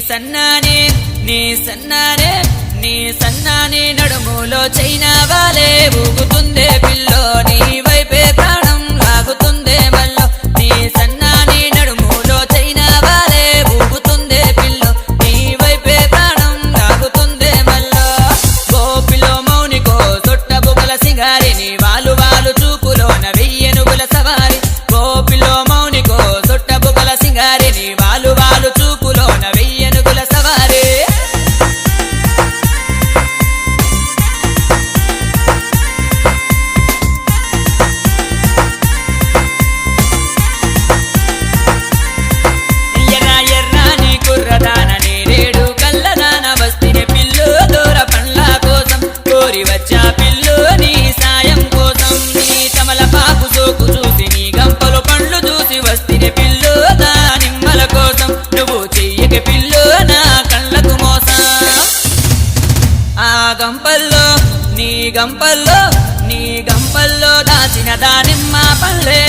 సన్నానే నీ సన్నానే నీ సన్నానే నడుములో చైనా వాలే ఊగుతుందే పిల్లో నీ వైపే ప్రాణం లాగుతుందే మల్లో నీ సన్నానే నడుములో చైనా వాలే ఊగుతుందే పిల్లో నీ వైపే ప్రాణం లాగుతుందే మల్లో గోపిలో మౌనికో సొట్ట బుగల సింగారి నీ వాలు వాలు చూపులోన వెయ్యెనుగుల సవారి గోపిలో మౌనికో సొట్ట బుగల సింగారి నీ వాలు వాలు చూపులోన వెయ్యెనుగుల సవారి వచ్చా పిల్లు నీ సాయం కోసం నీ తమల పాపు సోకు చూసి నీ గంపలు పండ్లు చూసి వస్తిని పిల్లు నా నిమ్మల కోసం నువ్వు చెయ్యక పిల్లు నా కళ్ళకు మోసా ఆ గంపల్లో నీ గంపల్లో దాచిన దానిమ్మ పల్లె